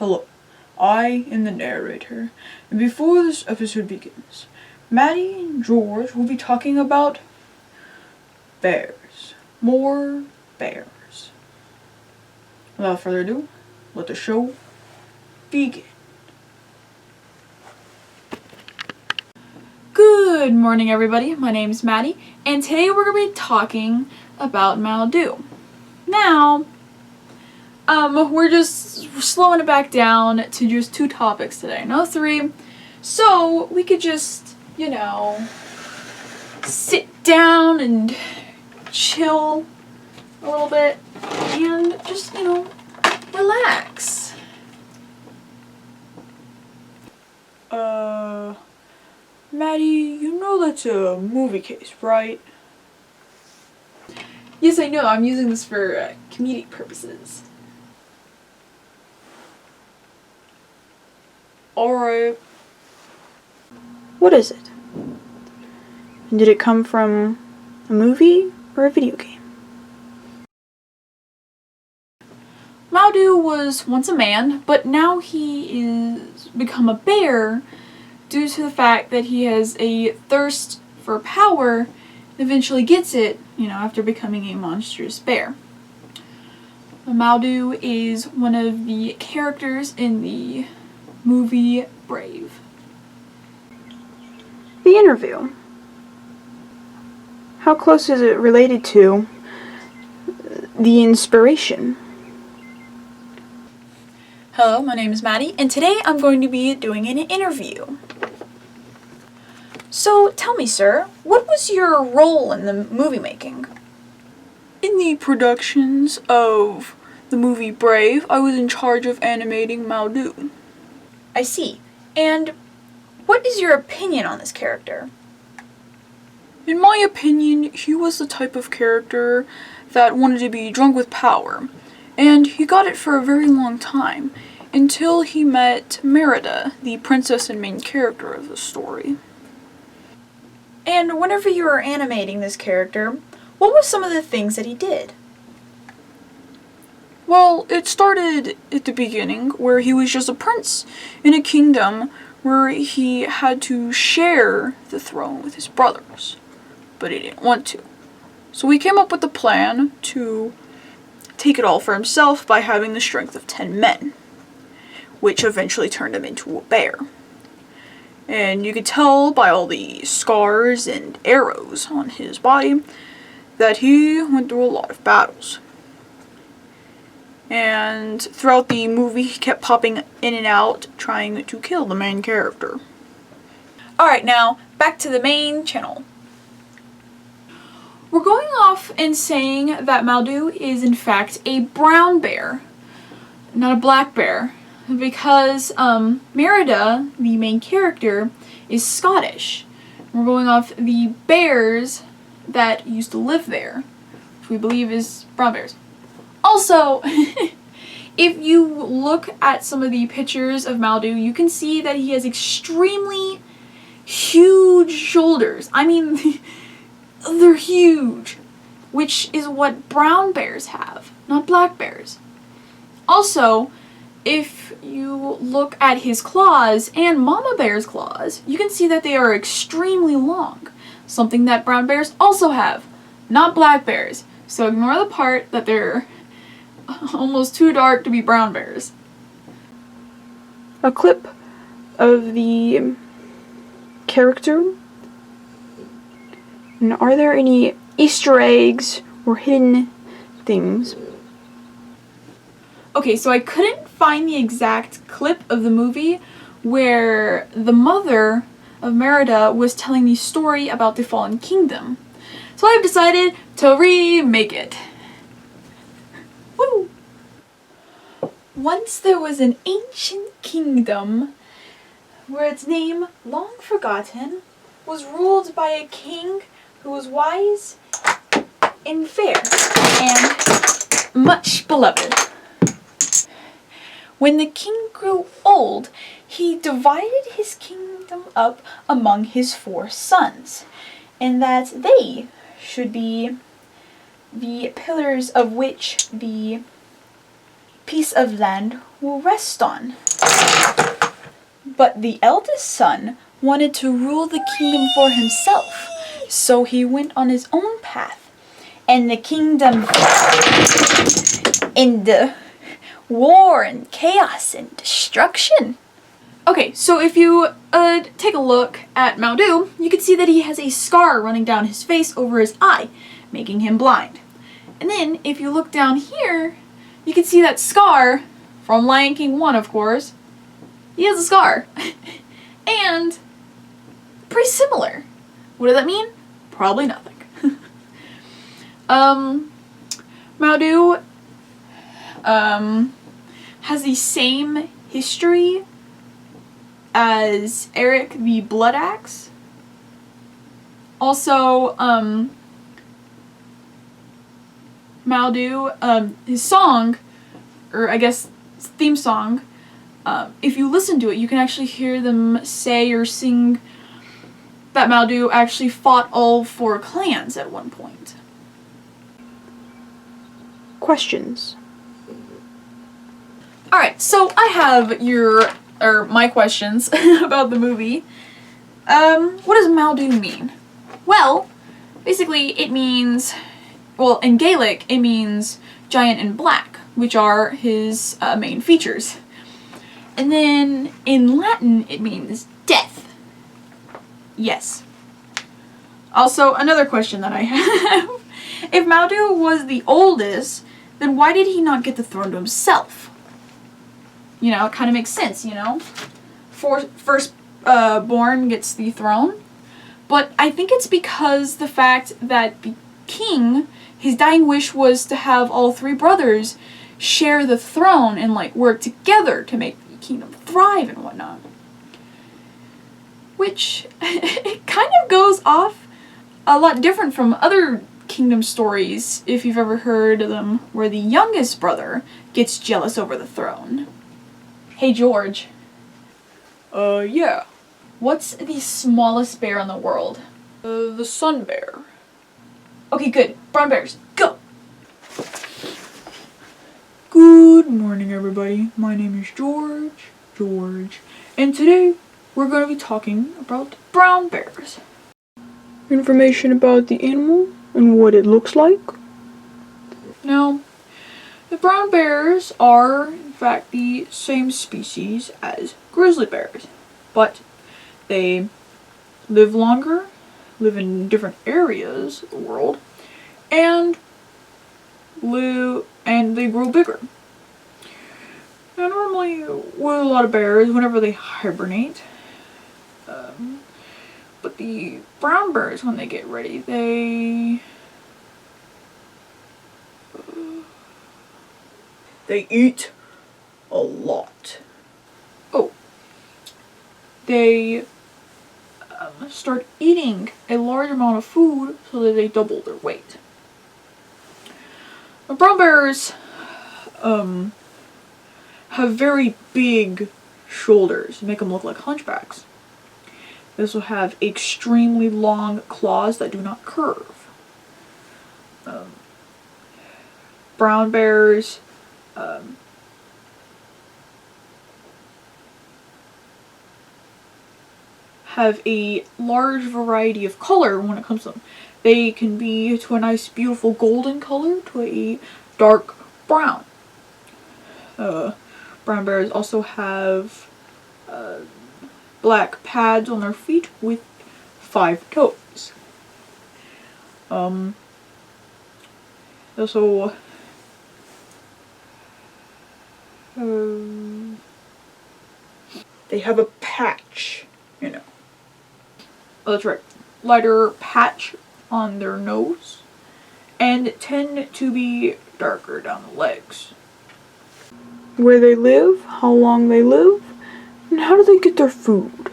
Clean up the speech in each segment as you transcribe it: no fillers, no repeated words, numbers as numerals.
Hello, I am the narrator, and before this episode begins, Maddie and George will be talking about bears. More bears. Without further ado, let the show begin. Good morning, everybody. My name's Maddie, and today we're going to be talking about Mor'du. Now, we're just slowing it back down to just 2 topics today, no 3. So we could just, sit down and chill a little bit and just, relax. Maddie, you know that's a movie case, right? Yes, I know. I'm using this for comedic purposes. Alright. What is it? And did it come from a movie or a video game? Mor'du was once a man, but now he is become a bear due to the fact that he has a thirst for power and eventually gets it, after becoming a monstrous bear. Mor'du is one of the characters in the movie Brave. The interview. How close is it related to the inspiration? Hello, my name is Maddie, and today I'm going to be doing an interview. So, tell me, sir, what was your role in the movie making? In the productions of the movie Brave, I was in charge of animating Mor'du. I see. And what is your opinion on this character? In my opinion, he was the type of character that wanted to be drunk with power, and he got it for a very long time, until he met Mor'du, the princess and main character of the story. And whenever you were animating this character, what were some of the things that he did? Well, it started at the beginning, where he was just a prince in a kingdom where he had to share the throne with his brothers, but he didn't want to. So he came up with a plan to take it all for himself by having the strength of 10 men, which eventually turned him into a bear. And you could tell by all the scars and arrows on his body that he went through a lot of battles. And throughout the movie, he kept popping in and out, trying to kill the main character. Alright, now, back to the main channel. We're going off and saying that Mor'du is in fact a brown bear, not a black bear, because Mor'du, the main character, is Scottish. We're going off the bears that used to live there, which we believe is brown bears. Also, if you look at some of the pictures of Mor'du, you can see that he has extremely huge shoulders. I mean, they're huge, which is what brown bears have, not black bears. Also, if you look at his claws and mama bear's claws, you can see that they are extremely long, something that brown bears also have, not black bears. So ignore the part that they're almost too dark to be brown bears. A clip of the character. And are there any Easter eggs or hidden things? Okay, so I couldn't find the exact clip of the movie where the mother of Mor'du was telling the story about the Fallen Kingdom. So I've decided to remake it. Woo! Once there was an ancient kingdom where its name, long forgotten, was ruled by a king who was wise and fair and much beloved. When the king grew old, he divided his kingdom up among his 4 sons, and that they should be the pillars of which the piece of land will rest on. But the eldest son wanted to rule the kingdom for himself, so he went on his own path, and the kingdom into war and chaos and destruction. Okay, so if you take a look at Mor'du, you can see that he has a scar running down his face over his eye, making him blind. And then if you look down here, you can see that scar from Lion King 1, of course. He has a scar. And pretty similar. What does that mean? Probably nothing. Mor'du has the same history as Eric the Blood Axe. Also, Mor'du, his song, or I guess theme song, if you listen to it, you can actually hear them say or sing that Mor'du actually fought all 4 clans at one point. Questions. Alright, so I have my questions about the movie. What does Mor'du mean? Well, basically it means, well, in Gaelic it means giant in black, which are his main features. And then in Latin it means death. Yes. Also, another question that I have. If Mor'du was the oldest, then why did he not get the throne to himself? You know, it kind of makes sense, you know? First born gets the throne. But I think it's because the fact that the king, his dying wish was to have all 3 brothers share the throne and, like, work together to make the kingdom thrive and whatnot. Which, it kind of goes off a lot different from other kingdom stories, if you've ever heard of them, where the youngest brother gets jealous over the throne. Hey George. Yeah. What's the smallest bear in the world? The sun bear. Okay, good. Brown bears, go! Good morning, everybody. My name is George, and today we're going to be talking about brown bears. Information about the animal and what it looks like. Now, the brown bears are, in fact, the same species as grizzly bears, but they live longer, live in different areas of the world, and they grow bigger. Now, normally, with a lot of bears, whenever they hibernate, but the brown bears, when they get ready, they eat a lot. Oh, they start eating a large amount of food so that they double their weight. The brown bears have very big shoulders, make them look like hunchbacks. They also have extremely long claws that do not curve. Brown bears have a large variety of color when it comes to them. They can be to a nice beautiful golden color to a dark brown. Brown bears also have black pads on their feet with 5 toes. Also they have a patch, you know. Oh, that's right. Lighter patch on their nose, and tend to be darker down the legs. Where they live, how long they live, and how do they get their food?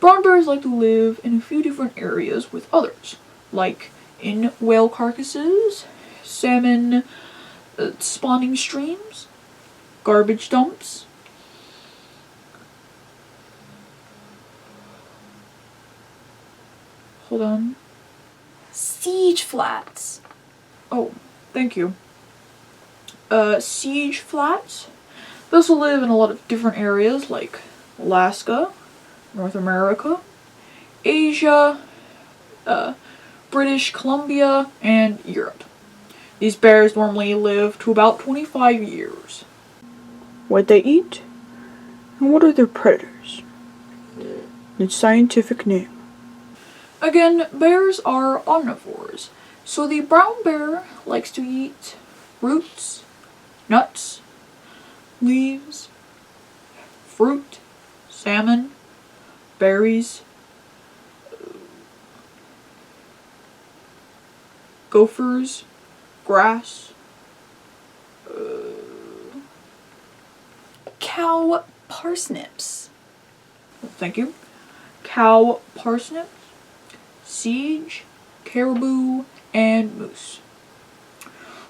Brown bears like to live in a few different areas with others, like in whale carcasses, salmon spawning streams, garbage dumps. Hold on. Siege flats. Oh, thank you. siege flats. They also live in a lot of different areas like Alaska, North America, Asia, British Columbia, and Europe. These bears normally live to about 25 years. What they eat, and what are their predators? Its scientific name. Again, bears are omnivores, so the brown bear likes to eat roots, nuts, leaves, fruit, salmon, berries, gophers, grass, Cow parsnips. thank you, cow parsnips, sage, caribou, and moose.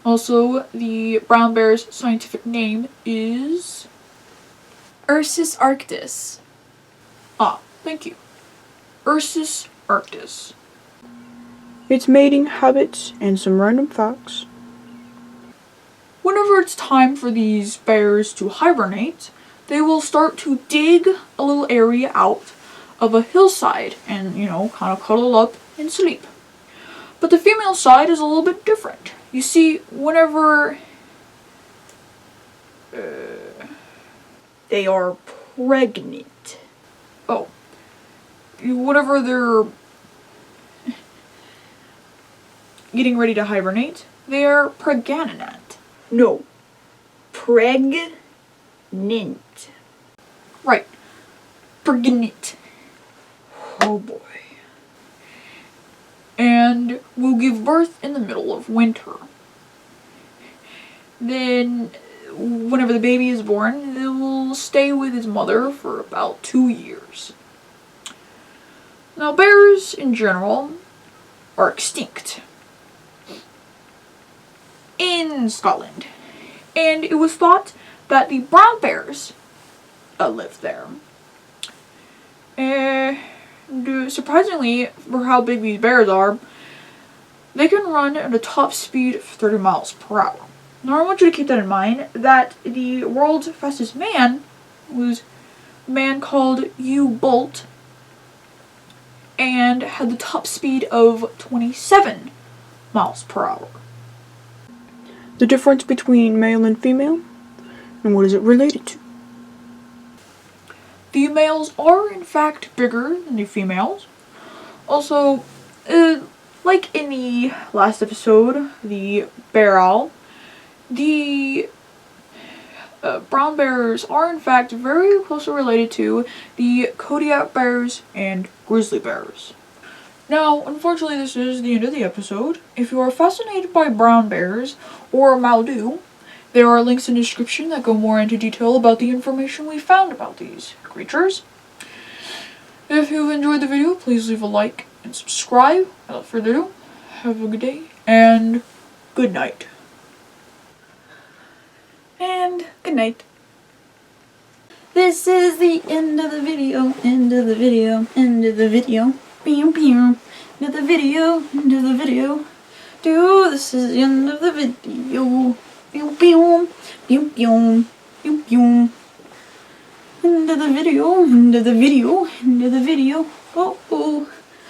Also, the brown bear's scientific name is... Ursus arctos. Thank you. Ursus arctos. Its mating habits and some random facts. Whenever it's time for these bears to hibernate, they will start to dig a little area out of a hillside and, kind of cuddle up and sleep. But the female side is a little bit different. You see, whenever They are pregnant. whenever they're getting ready to hibernate, they're pregnant. No. Pregnant. Right. Pregnant. Oh boy. And will give birth in the middle of winter. Then, whenever the baby is born, it will stay with its mother for about 2 years. Now, bears in general are extinct in Scotland, and it was thought that the brown bears lived there. And surprisingly, for how big these bears are, they can run at a top speed of 30 miles per hour. Now, I want you to keep that in mind, that the world's fastest man was a man called Hugh Bolt, and had the top speed of 27 miles per hour. The difference between male and female, and what is it related to? The males are in fact bigger than the females. Also, like in the last episode, the bear owl, the brown bears are in fact very closely related to the Kodiak bears and grizzly bears. Now, unfortunately, this is the end of the episode. If you are fascinated by brown bears or Mor'du, there are links in the description that go more into detail about the information we found about these creatures. If you've enjoyed the video, please leave a like and subscribe. Without further ado, have a good day and good night. And good night. This is the end of the video, end of the video, end of the video. Pew pew. End of the video, end of the video. This is the end of the video. Pew pew. Pew pew. Pew pew. End of the video, end of the video, end of the video. Oh oh.